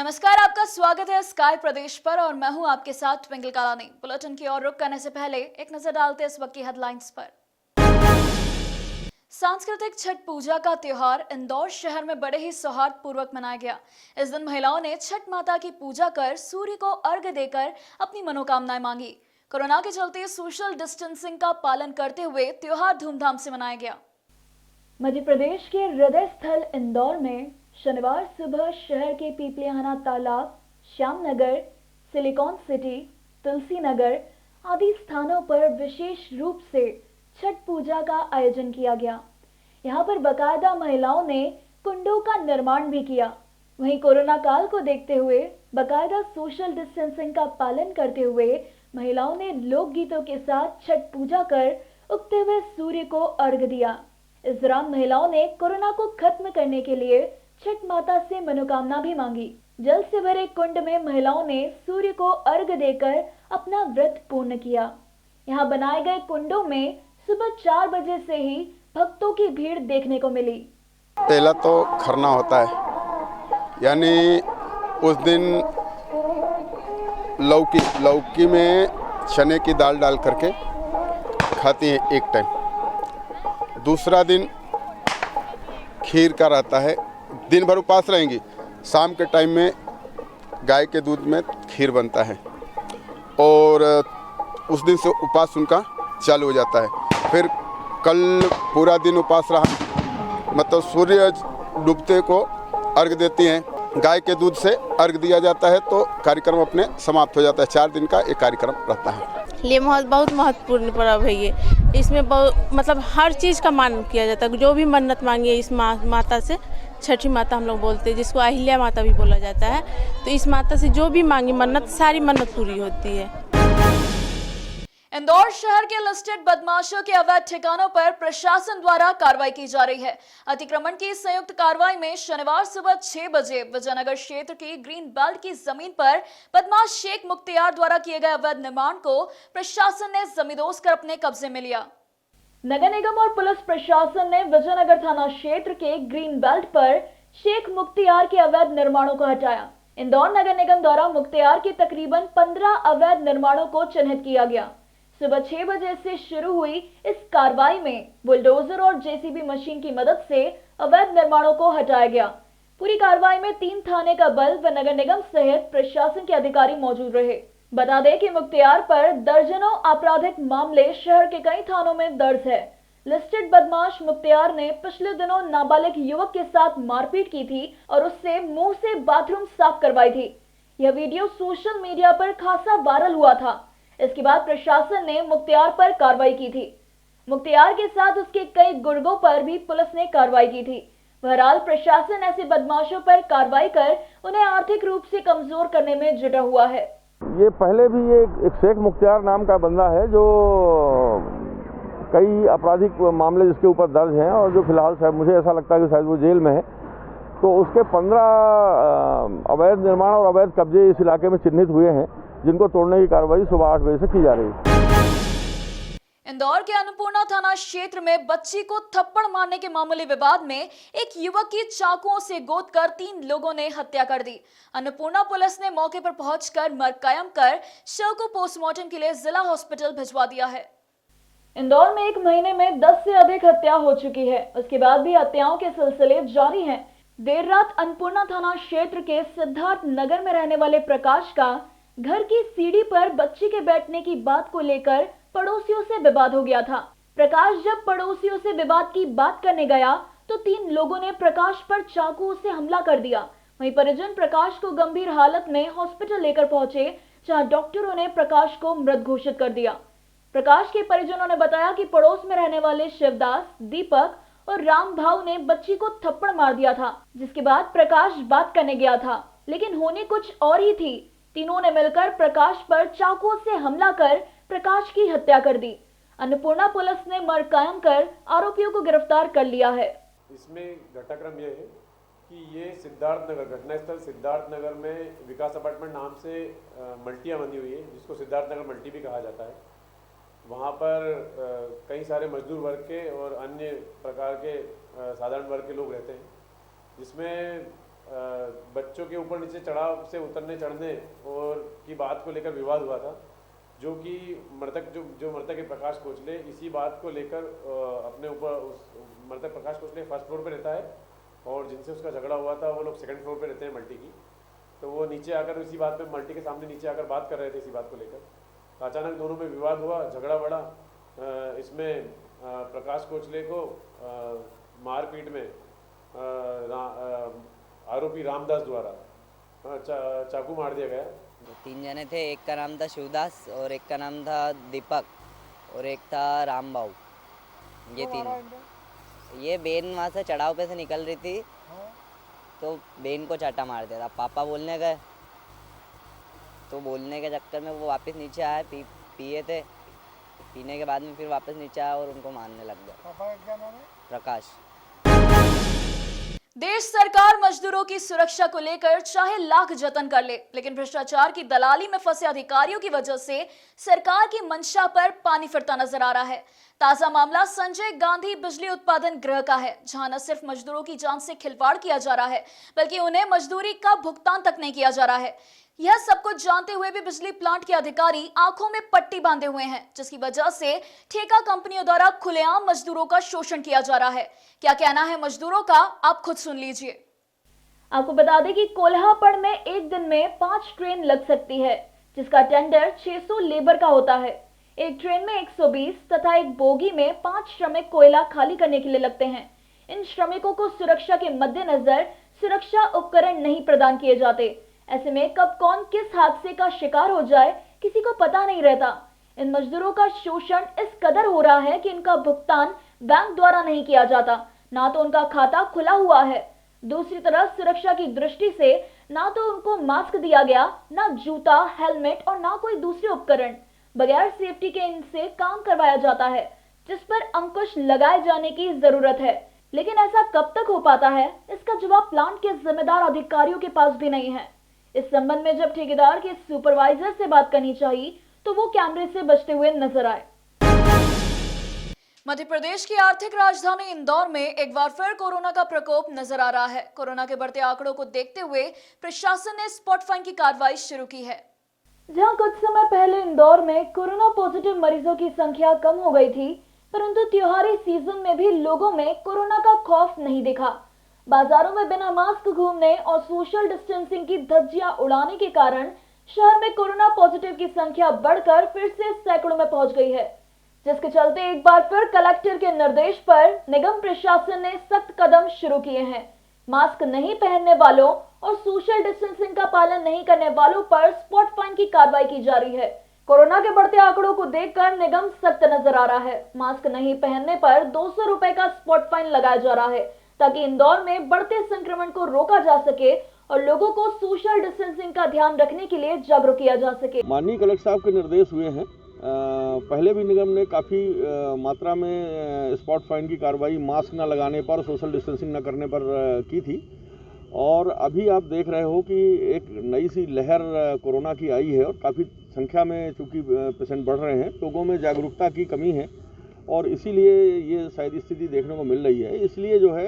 नमस्कार, आपका स्वागत है स्काई प्रदेश पर और मैं हूं आपके साथ ट्विंकल कालानी। बुलेटिन की ओर रुख करने से पहले एक नजर डालते हैं इस वक्त की हेडलाइंस पर। सांस्कृतिक छठ पूजा का त्योहार इंदौर शहर में बड़े ही सौहार्द पूर्वक मनाया गया। इस दिन महिलाओं ने छठ माता की पूजा कर सूर्य को अर्घ्य देकर अपनी मनोकामनाएं मांगी। कोरोना के चलते सोशल डिस्टेंसिंग का पालन करते हुए त्योहार धूमधाम से मनाया गया। मध्य प्रदेश के हृदय स्थल इंदौर में शनिवार सुबह शहर के पीपलियाना तालाब, श्यामनगर, सिलिकॉन सिटी, तुलसी नगर आदि स्थानों पर विशेष रूप से छठ पूजा का आयोजन किया गया। यहाँ पर बाकायदा महिलाओं ने कुंडों का निर्माण भी किया। वहीं कोरोना काल को देखते हुए बाकायदा सोशल डिस्टेंसिंग का पालन करते हुए महिलाओं ने लोकगीतों के साथ छठ पूजा कर उगते हुए सूर्य को अर्घ्य दिया। इस दौरान महिलाओं ने कोरोना को खत्म करने के लिए छठ माता से मनोकामना भी मांगी। जल से भरे कुंड में महिलाओं ने सूर्य को अर्घ्य देकर अपना व्रत पूर्ण किया। यहाँ बनाए गए कुंडों में सुबह 4 बजे से ही भक्तों की भीड़ देखने को मिली। पहला तो खरना होता है, यानी उस दिन लौकी में चने की दाल डाल करके खाती हैं एक टाइम। दूसरा दिन खीर का रहता है, दिन भर उपवास रहेंगी। शाम के टाइम में गाय के दूध में खीर बनता है और उस दिन से उपवास उनका चालू हो जाता है। फिर कल पूरा दिन उपवास रहा, मतलब सूर्य डूबते को अर्घ देती हैं। गाय के दूध से अर्घ दिया जाता है तो कार्यक्रम अपने समाप्त हो जाता है। 4 दिन का एक कार्यक्रम रहता है। ये बहुत महत्वपूर्ण पर्व है ये। इसमें मतलब हर चीज़ का मान किया जाता है। जो भी मन्नत मांगी है इस माता से, छठी माता हम लोग बोलते हैं, जिसको अहिल्या माता भी बोला जाता है, तो इस माता से जो भी मांगी मन्नत, सारी मन्नत पूरी होती है। इंदौर शहर के लिस्टेड बदमाशों के अवैध ठिकानों पर प्रशासन द्वारा कार्रवाई की जा रही है। अतिक्रमण की संयुक्त कार्रवाई में शनिवार सुबह 6 बजे विजयनगर क्षेत्र की ग्रीन बेल्ट की जमीन पर बदमाश शेख मुख्तियार द्वारा किए गए अवैध निर्माण को प्रशासन ने जमींदोज कर अपने कब्जे में लिया। नगर निगम और पुलिस प्रशासन ने विजयनगर थाना क्षेत्र के ग्रीन बेल्ट पर शेख मुख्तियार के अवैध निर्माणों को हटाया। इंदौर नगर निगम द्वारा मुख्तियार के तकरीबन 15 अवैध निर्माणों को चिन्हित किया गया। सुबह 6 बजे से शुरू हुई इस कार्रवाई में बुलडोजर और जेसीबी मशीन की मदद से अवैध निर्माणों को हटाया गया। पूरी कार्रवाई में 3 थाने का बल व नगर निगम सहित प्रशासन के अधिकारी मौजूद रहे। बता दें कि मुख्तियार पर दर्जनों आपराधिक मामले शहर के कई थानों में दर्ज है। लिस्टेड बदमाश मुख्तियार ने पिछले दिनों नाबालिग युवक के साथ मारपीट की थी और उससे मुंह से बाथरूम साफ करवाई थी। यह वीडियो सोशल मीडिया पर खासा वायरल हुआ था। इसके बाद प्रशासन ने मुख्तियार पर कार्रवाई की थी। मुख्तियार के साथ उसके कई गुर्गों पर भी पुलिस ने कार्रवाई की थी। बहरहाल प्रशासन ऐसे बदमाशों पर कार्रवाई कर उन्हें आर्थिक रूप से कमजोर करने में जुटा हुआ है। ये पहले भी एक शेख मुख्तियार नाम का बंदा है जो कई आपराधिक मामले जिसके ऊपर दर्ज हैं और जो फिलहाल शायद मुझे ऐसा लगता है कि शायद वो जेल में है। तो उसके 15 अवैध निर्माण और अवैध कब्जे इस इलाके में चिन्हित हुए हैं, जिनको तोड़ने की कार्रवाई सुबह 8 बजे से की जा रही है। इंदौर के अन्नपूर्णा थाना क्षेत्र में बच्ची को थप्पड़ मारने के मामूली विवाद में एक युवक की चाकुओं से गोदकर 3 लोगों ने हत्या कर दी। अन्नपूर्णा पुलिस ने मौके पर पहुंचकर मर्ग कायम कर शव को पोस्टमार्टम के लिए जिला हॉस्पिटल भिजवा दिया है। इंदौर में 1 महीने में 10 से अधिक हत्या हो चुकी है। उसके बाद भी हत्याओं के सिलसिले जारी हैं। देर रात अन्नपूर्णा थाना क्षेत्र के सिद्धार्थ नगर में रहने वाले प्रकाश का घर की सीढ़ी पर बच्ची के बैठने की बात को लेकर पड़ोसियों से विवाद हो गया था। प्रकाश जब पड़ोसियों से विवाद की बात करने गया तो 3 लोगों ने प्रकाश पर चाकू से हमला कर दिया। वहीं परिजन प्रकाश को गंभीर हालत में हॉस्पिटल लेकर पहुंचे, जहां डॉक्टरों ने प्रकाश को मृत घोषित कर दिया। प्रकाश के परिजनों ने बताया कि पड़ोस में रहने वाले शिवदास, दीपक और राम भाव ने बच्ची को थप्पड़ मार दिया था, जिसके बाद प्रकाश बात करने गया था, लेकिन होने कुछ और ही थी। तीनों ने मिलकर प्रकाश पर चाकुओं से हमला कर प्रकाश की हत्या कर दी। अन्नपूर्णा पुलिस ने मर्ग कायम कर आरोपियों को गिरफ्तार कर लिया है। इसमें घटनाक्रम यह है कि ये सिद्धार्थ नगर, घटनास्थल सिद्धार्थ नगर में विकास अपार्टमेंट नाम से मल्टियाँ बनी हुई है, जिसको सिद्धार्थ नगर मल्टी भी कहा जाता है। वहाँ पर कई सारे मजदूर वर्ग के और अन्य प्रकार के साधारण वर्ग के लोग रहते हैं, जिसमें बच्चों के ऊपर नीचे चढ़ाव से उतरने चढ़ने और की बात को लेकर विवाद हुआ था, जो कि मृतक है प्रकाश कोचले, इसी बात को लेकर अपने ऊपर उस मृतक प्रकाश कोचले फर्स्ट फ्लोर पे रहता है और जिनसे उसका झगड़ा हुआ था वो लोग सेकंड फ्लोर पे रहते हैं मल्टी की। तो वो नीचे आकर इसी बात पे मल्टी के सामने नीचे आकर बात कर रहे थे इसी बात को लेकर। तो अचानक दोनों में विवाद हुआ, झगड़ा बढ़ा। इसमें प्रकाश कोचले को मारपीट में आरोपी रामदास द्वारा चाकू मार दिया गया। 3 जने थे, एक का नाम था शिवदास और एक का नाम था दीपक और एक था रामबाऊ। ये 3 ये बेन वहाँ से चढ़ाव पे से निकल रही थी तो बेन को चाटा मार दिया था। पापा बोलने गए तो बोलने के चक्कर में वो वापस नीचे आए, पिए थे, पीने के बाद में फिर वापस नीचे आया और उनको मारने लग गया। पापा का क्या नाम है? प्रकाश। देश सरकार मजदूरों की सुरक्षा को लेकर चाहे लाख जतन कर ले, लेकिन भ्रष्टाचार की दलाली में फंसे अधिकारियों की वजह से सरकार की मंशा पर पानी फिरता नजर आ रहा है। ताजा मामला संजय गांधी बिजली उत्पादन गृह का है, जहां न सिर्फ मजदूरों की जान से खिलवाड़ किया जा रहा है, बल्कि उन्हें मजदूरी का भुगतान तक नहीं किया जा रहा है। यह सब कुछ जानते हुए भी बिजली प्लांट के अधिकारी आंखों में पट्टी बांधे हुए हैं, जिसकी वजह से ठेका कंपनियों द्वारा खुलेआम मजदूरों का शोषण किया जा रहा है। क्या कहना है मजदूरों का, आप खुद सुन लीजिए। आपको बता दें कि कोल्हापुर में एक दिन में 5 ट्रेन लग सकती है, जिसका टेंडर 600 लेबर का होता है। एक ट्रेन में 120 तथा एक बोगी में 5 श्रमिक कोयला खाली करने के लिए लगते हैं। इन श्रमिकों को सुरक्षा के मद्देनजर सुरक्षा उपकरण नहीं प्रदान किए जाते। ऐसे में कब कौन किस हादसे का शिकार हो जाए किसी को पता नहीं रहता। इन मजदूरों का शोषण इस कदर हो रहा है कि इनका भुगतान बैंक द्वारा नहीं किया जाता, ना तो उनका खाता खुला हुआ है। दूसरी तरफ सुरक्षा की दृष्टि से ना तो उनको मास्क दिया गया, ना जूता, हेलमेट और ना कोई दूसरे उपकरण। बगैर सेफ्टी के इनसे काम करवाया जाता है, जिस पर अंकुश लगाए जाने की जरूरत है। लेकिन ऐसा कब तक हो पाता है, इसका जवाब प्लांट के जिम्मेदार अधिकारियों के पास भी नहीं है। इस संबंध में जब ठेकेदार के सुपरवाइजर से बात करनी चाहिए तो वो कैमरे से बचते हुए नजर आए। मध्य प्रदेश की आर्थिक राजधानी इंदौर में एक बार फिर कोरोना का प्रकोप नजर आ रहा है। कोरोना के बढ़ते आंकड़ों को देखते हुए प्रशासन ने स्पॉट फाइन की कार्रवाई शुरू की है। जहां कुछ समय पहले इंदौर में कोरोना पॉजिटिव मरीजों की संख्या कम हो गई थी, परंतु त्योहारी सीजन में भी लोगों में कोरोना का खौफ नहीं दिखा। बाजारों में बिना मास्क घूमने और सोशल डिस्टेंसिंग की धज्जियां उड़ाने के कारण शहर में कोरोना पॉजिटिव की संख्या बढ़कर फिर से सैकड़ों में पहुंच गई है, जिसके चलते एक बार फिर कलेक्टर के निर्देश पर निगम प्रशासन ने सख्त कदम शुरू किए हैं। मास्क नहीं पहनने वालों और सोशल डिस्टेंसिंग का पालन नहीं करने वालों पर स्पॉट फाइन की कार्रवाई की जा रही है। कोरोना के बढ़ते आंकड़ों को देखकर निगम सख्त नजर आ रहा है। मास्क नहीं पहनने पर 200 रुपए का स्पॉट फाइन लगाया जा रहा है, ताकि इंदौर में बढ़ते संक्रमण को रोका जा सके और लोगों को सोशल डिस्टेंसिंग का ध्यान रखने के लिए जागरूक किया जा सके। माननीय कलेक्टर साहब के निर्देश हुए हैं। पहले भी निगम ने काफ़ी मात्रा में स्पॉट फाइन की कार्रवाई मास्क न लगाने पर, सोशल डिस्टेंसिंग न करने पर की थी, और अभी आप देख रहे हो कि एक नई सी लहर कोरोना की आई है और काफ़ी संख्या में चूँकि पेशेंट बढ़ रहे हैं, लोगों में जागरूकता की कमी है और इसीलिए ये शायद स्थिति देखने को मिल रही है। इसलिए जो है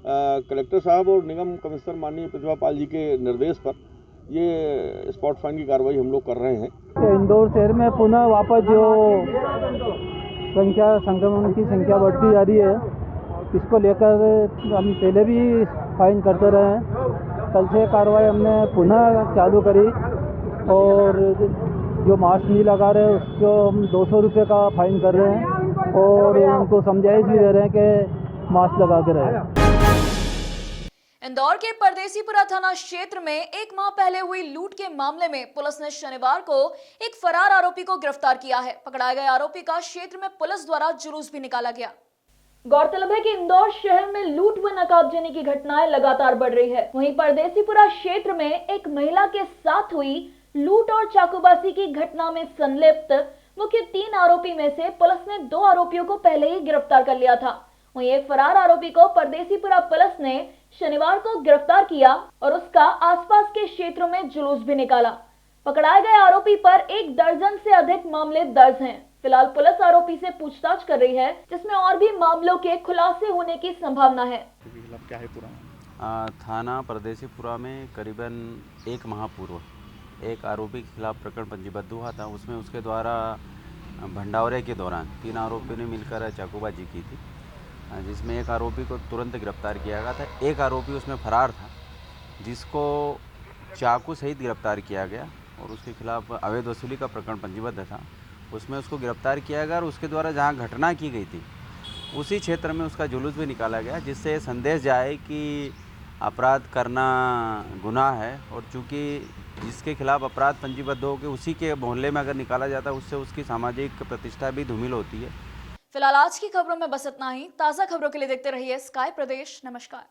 कलेक्टर साहब और निगम कमिश्नर माननीय प्रतिभा पाल जी के निर्देश पर ये स्पॉट फाइन की कार्रवाई हम लोग कर रहे हैं। इंदौर शहर में पुनः वापस जो संक्रमण की संख्या बढ़ती जा रही है, इसको लेकर हम पहले भी फाइन करते रहे हैं। कल से कार्रवाई हमने पुनः चालू करी और जो मास्क नहीं लगा रहे उसको हम 200 रुपये का फाइन कर रहे हैं और उनको समझाइश भी दे रहे हैं कि मास्क लगा के रहें। इंदौर के परदेसीपुरा थाना क्षेत्र में 1 माह पहले हुई लूट के मामले में पुलिस ने शनिवार को एक फरार आरोपी को गिरफ्तार किया है। पकड़ाए गए आरोपी का क्षेत्र में पुलिस द्वारा जुलूस भी निकाला गया। गौरतलब है कि इंदौर शहर में लूट व नकाबजनी की घटनाएं लगातार बढ़ रही है। वहीं परदेसीपुरा क्षेत्र में एक महिला के साथ हुई लूट और चाकूबाजी की घटना में संलिप्त मुख्य 3 आरोपी में से पुलिस ने 2 आरोपियों को पहले ही गिरफ्तार कर लिया था। वहीं एक फरार आरोपी को परदेसीपुरा पुलिस ने शनिवार को गिरफ्तार किया और उसका आसपास के क्षेत्रों में जुलूस भी निकाला। पकड़ाए गए आरोपी पर 1 दर्जन से अधिक मामले दर्ज हैं। फिलहाल पुलिस आरोपी से पूछताछ कर रही है, जिसमें और भी मामलों के खुलासे होने की संभावना है। क्या है पूरा थाना परदेसीपुरा में करीबन एक माह पूर्व एक आरोपी के खिलाफ प्रकरण पंजीबद्ध हुआ था। उसमें उसके द्वारा भंडारे के दौरान 3 आरोपियों ने मिलकर चाकूबाजी की थी, जिसमें एक आरोपी को तुरंत गिरफ्तार किया गया था। एक आरोपी उसमें फरार था, जिसको चाकू सहित गिरफ्तार किया गया और उसके खिलाफ अवैध वसूली का प्रकरण पंजीबद्ध था। उसमें उसको गिरफ्तार किया गया और उसके द्वारा जहां घटना की गई थी उसी क्षेत्र में उसका जुलूस भी निकाला गया, जिससे संदेश जाए कि अपराध करना गुनाह है और चूँकि जिसके खिलाफ अपराध पंजीबद्ध हो के उसी के मोहल्ले में अगर निकाला जाता है उससे उसकी सामाजिक प्रतिष्ठा भी धूमिल होती है। फिलहाल आज की खबरों में बस इतना ही। ताज़ा खबरों के लिए देखते रहिए स्काई प्रदेश। नमस्कार।